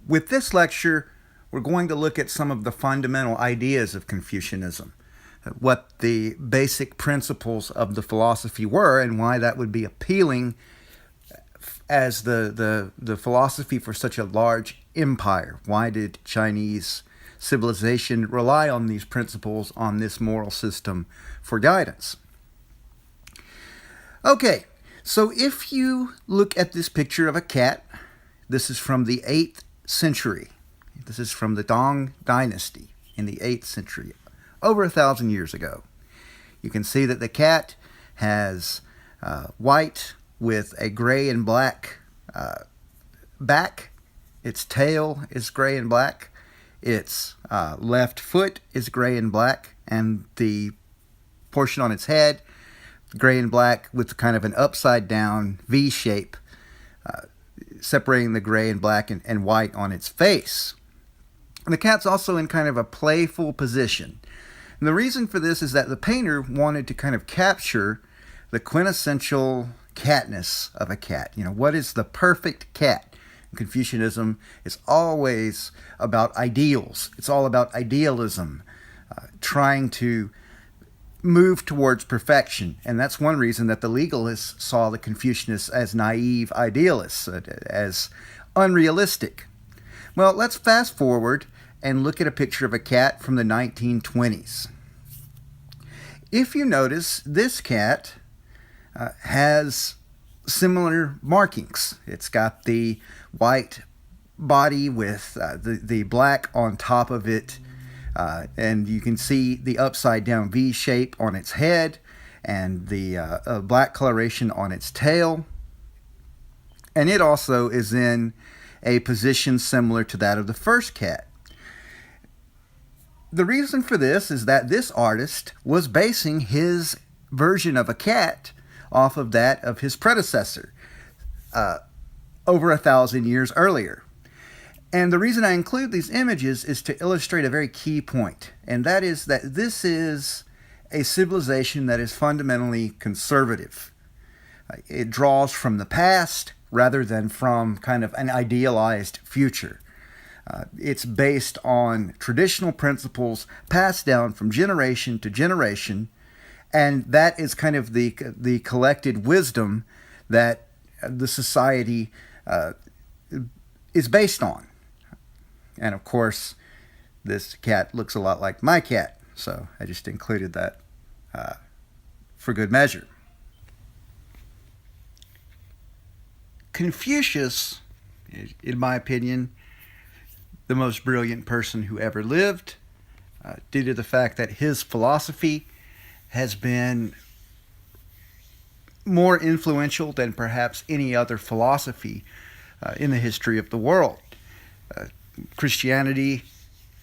With this lecture, we're going to look at some of the fundamental ideas of Confucianism, what the basic principles of the philosophy were, and why that would be appealing as the philosophy for such a large empire. Why did Chinese civilization rely on these principles, on this moral system for guidance? Okay, so if you look at this picture of a cat, this is from the 8th century. This is from the Tang Dynasty in the 8th century, over 1,000 years ago. You can see that the cat has white with a gray and black back. Its tail is gray and black. Its left foot is gray and black, and the portion on its head, gray and black with kind of an upside down V shape, separating the gray and black and white on its face. And the cat's also in kind of a playful position. And the reason for this is that the painter wanted to kind of capture the quintessential catness of a cat. You know, what is the perfect cat? Confucianism is always about ideals. It's all about idealism, trying to move towards perfection. And that's one reason that the legalists saw the Confucianists as naive idealists, as unrealistic. Well, let's fast forward and look at a picture of a cat from the 1920s. If you notice, this cat has similar markings. It's got the white body with the black on top of it, and you can see the upside down V shape on its head and the black coloration on its tail. And it also is in a position similar to that of the first cat. The reason for this is that this artist was basing his version of a cat off of that of his predecessor over 1,000 years earlier. And the reason I include these images is to illustrate a very key point, and that is that this is a civilization that is fundamentally conservative. It draws from the past rather than from kind of an idealized future. It's based on traditional principles passed down from generation to generation, and that is kind of the collected wisdom that the society is based on. And of course, this cat looks a lot like my cat, so I just included that for good measure. Confucius, in my opinion, the most brilliant person who ever lived, due to the fact that his philosophy has been more influential than perhaps any other philosophy in the history of the world. Christianity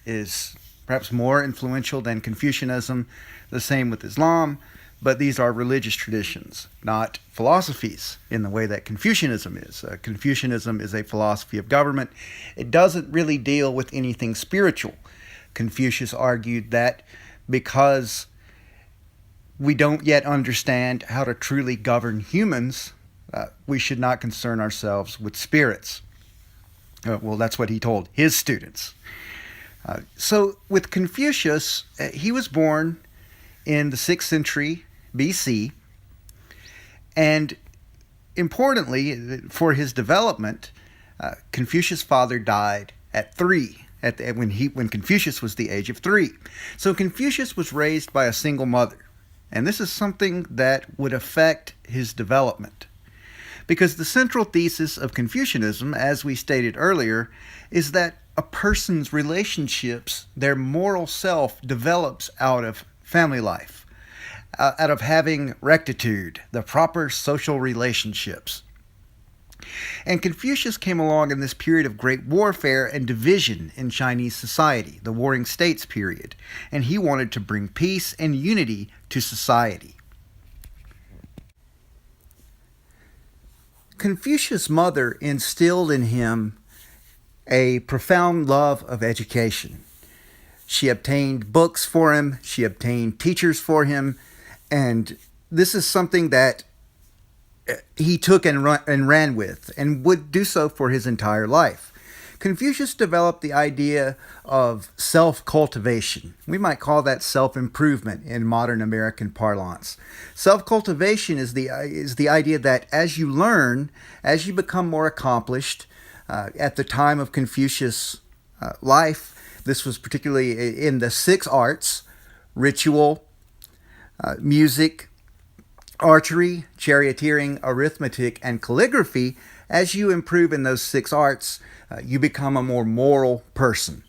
is perhaps more influential than Confucianism, the same with Islam, but these are religious traditions, not philosophies in the way that Confucianism is. Confucianism is a philosophy of government. It doesn't really deal with anything spiritual. Confucius argued that because we don't yet understand how to truly govern humans, we should not concern ourselves with spirits. Well, that's what he told his students. So with Confucius, he was born in the 6th century BC, and importantly, for his development, Confucius' father died at 3, when Confucius was the age of 3. So Confucius was raised by a single mother, and this is something that would affect his development. Because the central thesis of Confucianism, as we stated earlier, is that a person's relationships, their moral self, develops out of family life, out of having rectitude, the proper social relationships. And Confucius came along in this period of great warfare and division in Chinese society, the Warring States period, and he wanted to bring peace and unity to society. Confucius' mother instilled in him a profound love of education. She obtained books for him, she obtained teachers for him, and this is something that he took and ran with, and would do so for his entire life. Confucius developed the idea of self-cultivation. We might call that self-improvement in modern American parlance. Self-cultivation is the idea that as you learn, as you become more accomplished, at the time of Confucius' life, this was particularly in the 6 arts: ritual, music, archery, charioteering, arithmetic, and calligraphy. As you improve in those 6 arts, you become a more moral person.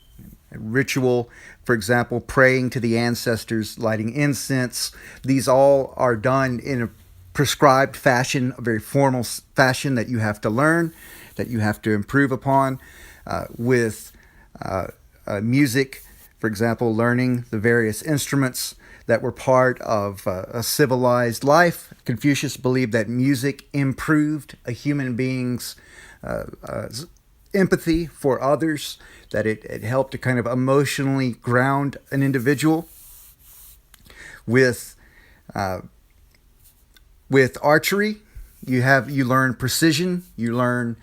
Ritual, for example, praying to the ancestors, lighting incense, these all are done in a prescribed fashion, a very formal fashion that you have to learn, that you have to improve upon. With music, for example, learning the various instruments that were part of a civilized life. Confucius believed that music improved a human being's empathy for others, that it helped to kind of emotionally ground an individual. With archery, you learn precision, you learn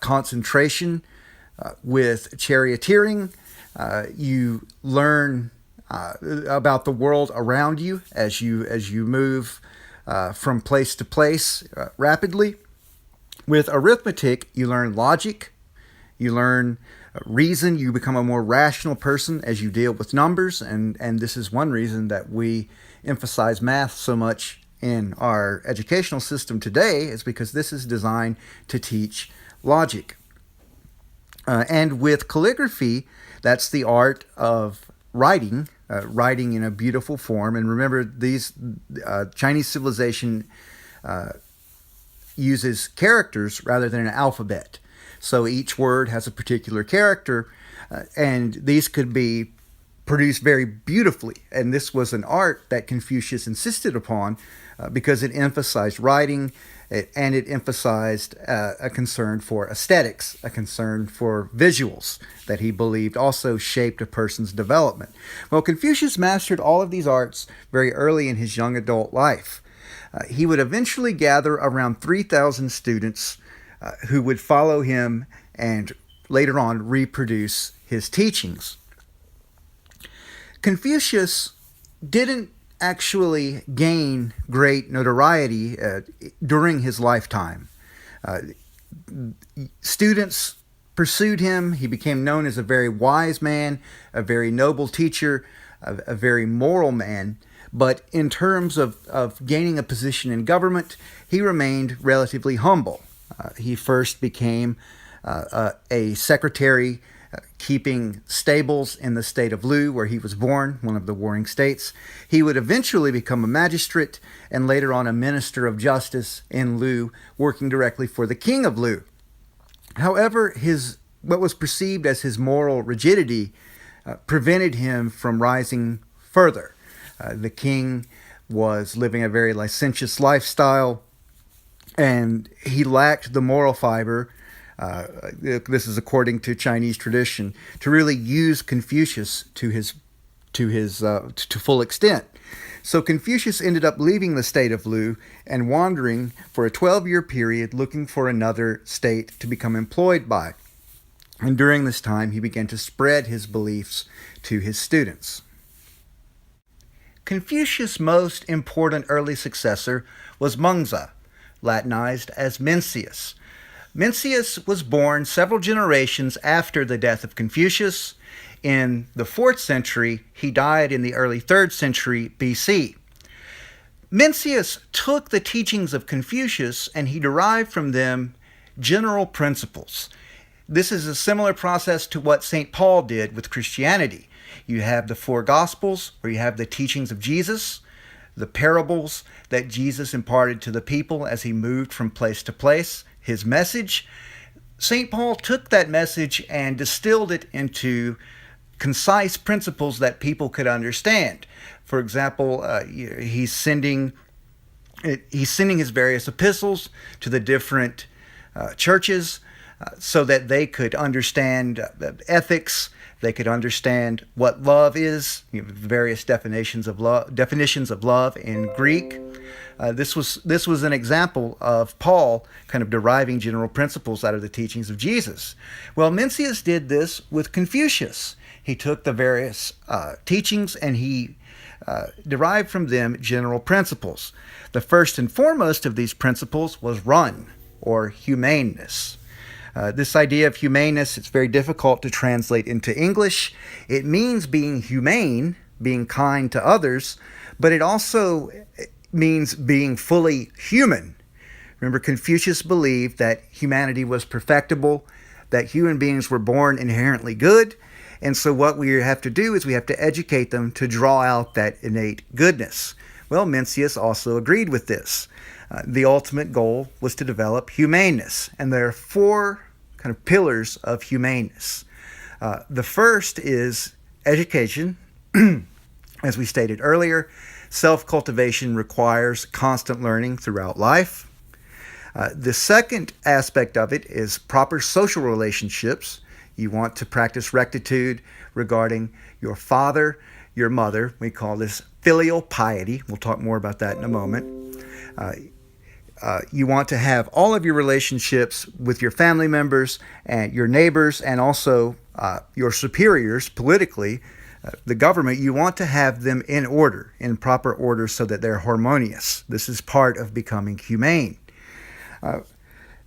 concentration. With charioteering, you learn about the world around you as you move from place to place rapidly. With arithmetic, you learn logic, you learn reason, you become a more rational person as you deal with numbers, and this is one reason that we emphasize math so much in our educational system today, is because this is designed to teach logic. And with calligraphy, that's the art of writing in a beautiful form. And remember, these Chinese civilization uses characters rather than an alphabet. So each word has a particular character, and these could be produced very beautifully. And this was an art that Confucius insisted upon because it emphasized writing, and it emphasized a concern for aesthetics, a concern for visuals that he believed also shaped a person's development. Well, Confucius mastered all of these arts very early in his young adult life. He would eventually gather around 3,000 students who would follow him and later on reproduce his teachings. Confucius didn't actually gain great notoriety during his lifetime. Students pursued him. He became known as a very wise man, a very noble teacher, a very moral man. But in terms of gaining a position in government, he remained relatively humble. He first became a secretary keeping stables in the state of Lu, where he was born, one of the warring states. He would eventually become a magistrate and later on a minister of justice in Lu, working directly for the king of Lu. However, what was perceived as his moral rigidity prevented him from rising further. The king was living a very licentious lifestyle, and he lacked the moral fiber. This is according to Chinese tradition, to really use Confucius to full extent. So Confucius ended up leaving the state of Lu and wandering for a 12-year period, looking for another state to become employed by. And during this time, he began to spread his beliefs to his students. Confucius' most important early successor was Mengzi, Latinized as Mencius. Mencius was born several generations after the death of Confucius. In the 4th century, he died in the early 3rd century BC. Mencius took the teachings of Confucius and he derived from them general principles. This is a similar process to what St. Paul did with Christianity. You have the 4 Gospels, where you have the teachings of Jesus, the parables that Jesus imparted to the people as he moved from place to place, his message. St. Paul took that message and distilled it into concise principles that people could understand. For example, he's sending his various epistles to the different churches so that they could understand ethics. They could understand what love is, various definitions of love in Greek. This was an example of Paul kind of deriving general principles out of the teachings of Jesus. Well, Mencius did this with Confucius. He took the various teachings and he derived from them general principles. The first and foremost of these principles was run, or humaneness. This idea of humaneness, it's very difficult to translate into English. It means being humane, being kind to others, but it also means being fully human. Remember, Confucius believed that humanity was perfectible, that human beings were born inherently good, and so what we have to do is we have to educate them to draw out that innate goodness. Well, Mencius also agreed with this. The ultimate goal was to develop humaneness, and there are four kind of pillars of humaneness. The first is education. As we stated earlier, self-cultivation requires constant learning throughout life. The second aspect of it is proper social relationships. You want to practice rectitude regarding your father, your mother. We call this filial piety. We'll talk more about that in a moment. You want to have all of your relationships with your family members and your neighbors and also your superiors politically, the government. You want to have them in order, in proper order, so that they're harmonious. This is part of becoming humane.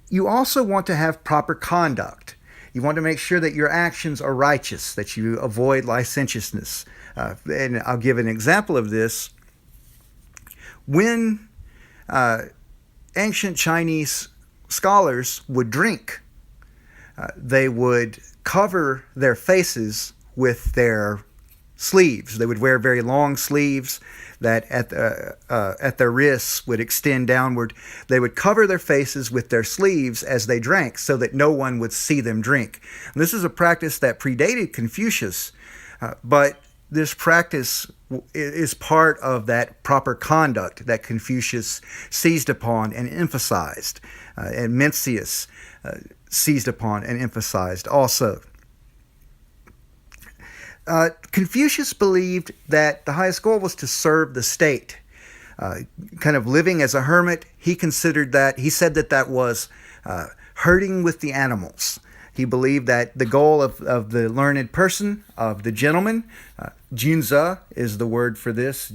You also want to have proper conduct. You want to make sure that your actions are righteous, that you avoid licentiousness. And I'll give an example of this. When ancient Chinese scholars would drink, they would cover their faces with their sleeves. They would wear very long sleeves that at their wrists would extend downward. They would cover their faces with their sleeves as they drank so that no one would see them drink. And this is a practice that predated Confucius, but this practice is part of that proper conduct that Confucius seized upon and emphasized, and Mencius seized upon and emphasized also. Confucius believed that the highest goal was to serve the state. Kind of living as a hermit, he said that was herding with the animals. He believed that the goal of the learned person, of the gentleman, junzi is the word for this.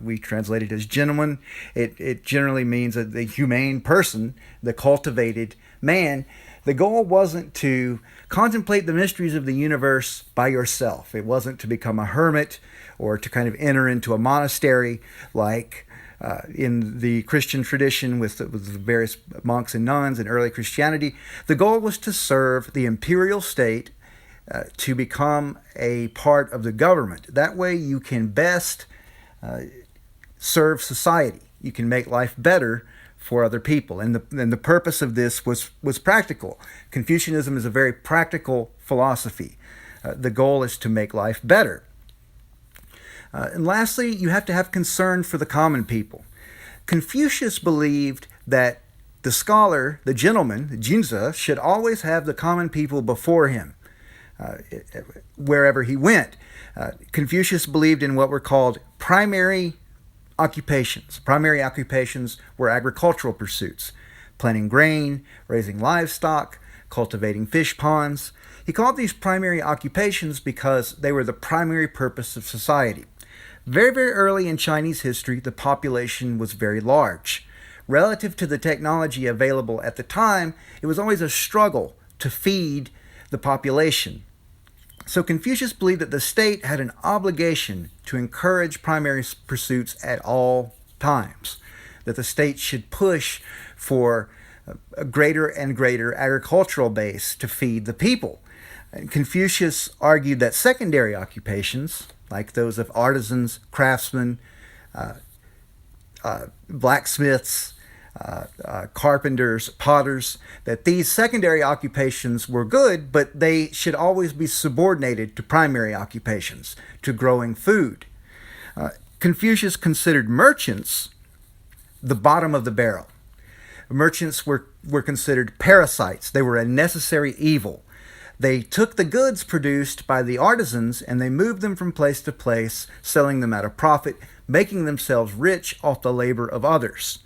We translate it as gentleman. It generally means the humane person, the cultivated man. The goal wasn't to contemplate the mysteries of the universe by yourself. It wasn't to become a hermit or to kind of enter into a monastery like in the Christian tradition with the various monks and nuns in early Christianity. The goal was to serve the imperial state, to become a part of the government. That way you can best serve society. You can make life better for other people. And the purpose of this was practical. Confucianism is a very practical philosophy. The goal is to make life better. And lastly, you have to have concern for the common people. Confucius believed that the scholar, the gentleman, the junzi, should always have the common people before him wherever he went. Confucius believed in what were called primary occupations. Primary occupations were agricultural pursuits, planting grain, raising livestock, cultivating fish ponds. He called these primary occupations because they were the primary purpose of society. Very, very early in Chinese history, the population was very large. Relative to the technology available at the time, it was always a struggle to feed the population. So Confucius believed that the state had an obligation to encourage primary pursuits at all times, that the state should push for a greater and greater agricultural base to feed the people. And Confucius argued that secondary occupations, like those of artisans, craftsmen, blacksmiths, carpenters, potters, that these secondary occupations were good, but they should always be subordinated to primary occupations, to growing food. Confucius considered merchants the bottom of the barrel. Merchants were considered parasites. They were a necessary evil. They took the goods produced by the artisans and they moved them from place to place, selling them at a profit, making themselves rich off the labor of others.